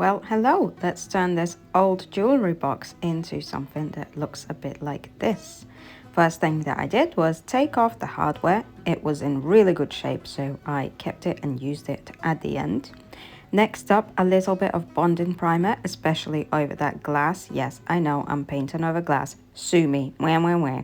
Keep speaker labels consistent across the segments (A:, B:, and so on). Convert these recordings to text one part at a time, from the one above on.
A: Well, hello. Let's turn this old jewelry box into something that looks a bit like this. First thing that I did was take off the hardware. It was in really good shape, so I kept it and used it at the end. Next up, a little bit of bonding primer, especially over that glass. Yes, I know I'm painting over glass. Sue me. Wah, wah, wah.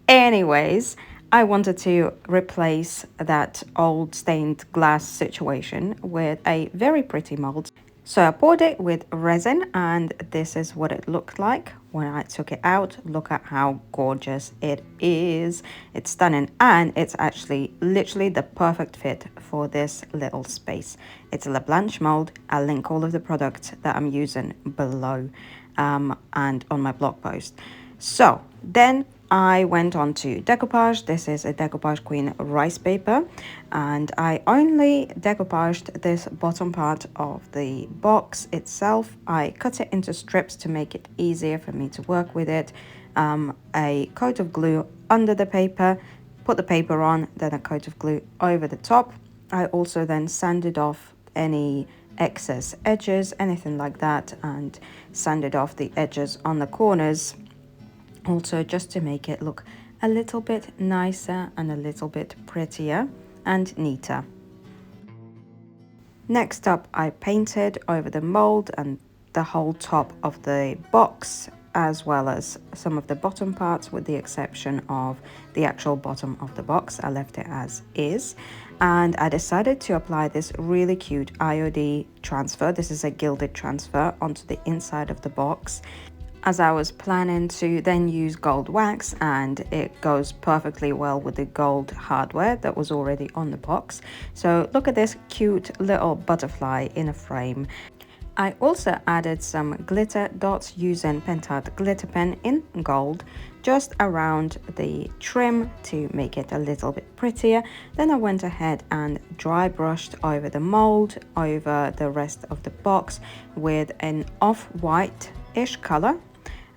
A: Anyways, I wanted to replace that old stained glass situation with a very pretty mold. So I poured it with resin, and this is what it looked like when I took it out. Look at how gorgeous it is. It's stunning, and it's actually literally the perfect fit for this little space. It's a La Blanche mold. I'll link all of the products that I'm using below and on my blog post. So then I went on to decoupage. This is a decoupage queen rice paper, and I only decoupaged this bottom part of the box itself. I cut it into strips to make it easier for me to work with it. A coat of glue under the paper, put the paper on, then a coat of glue over the top. I also then sanded off any excess edges, anything like that, and sanded off the edges on the corners, also just to make it look a little bit nicer and a little bit prettier and neater. Next up, I painted over the mold and the whole top of the box, as well as some of the bottom parts, with the exception of the actual bottom of the box. I left it as is, and I decided to apply this really cute IOD transfer. This is a gilded transfer onto the inside of the box, as I was planning to then use gold wax, and it goes perfectly well with the gold hardware that was already on the box. So look at this cute little butterfly in a frame. I also added some glitter dots using Pentart glitter pen in gold just around the trim to make it a little bit prettier. Then I went ahead and dry brushed over the mold, over the rest of the box with an off-white-ish color.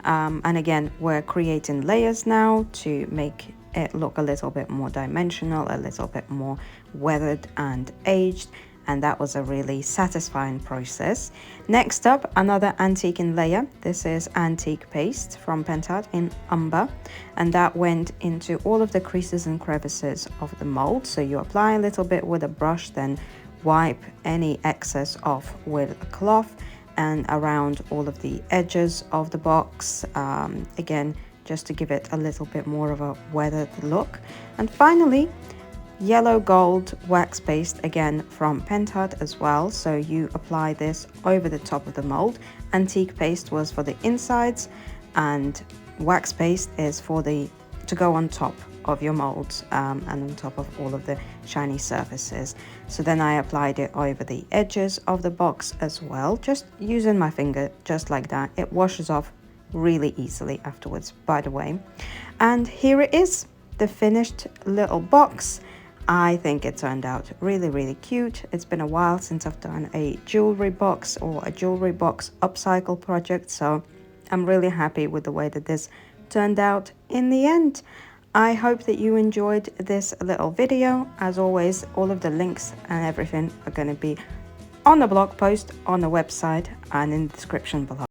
A: And again, we're creating layers now to make it look a little bit more dimensional, a little bit more weathered and aged, and that was a really satisfying process. Next up, another antiquing layer. This is antique paste from Pentart in umber, and that went into all of the creases and crevices of the mold. So you apply a little bit with a brush, then wipe any excess off with a cloth, and around all of the edges of the box, again, just to give it a little bit more of a weathered look. And finally, yellow gold wax paste, again from Pentart as well. So you apply this over the top of the mold. Antique paste was for the insides, and wax paste is for to go on top of your molds and on top of all of the shiny surfaces. So then I applied it over the edges of the box as well, just using my finger, just like that. It washes off really easily afterwards, by the way. And here it is, the finished little box. I think it turned out really, really cute. It's been a while since I've done a jewelry box or a jewelry box upcycle project, so I'm really happy with the way that this turned out in the end. I hope that you enjoyed this little video. As always, all of the links and everything are going to be on the blog post, on the website, and in the description below.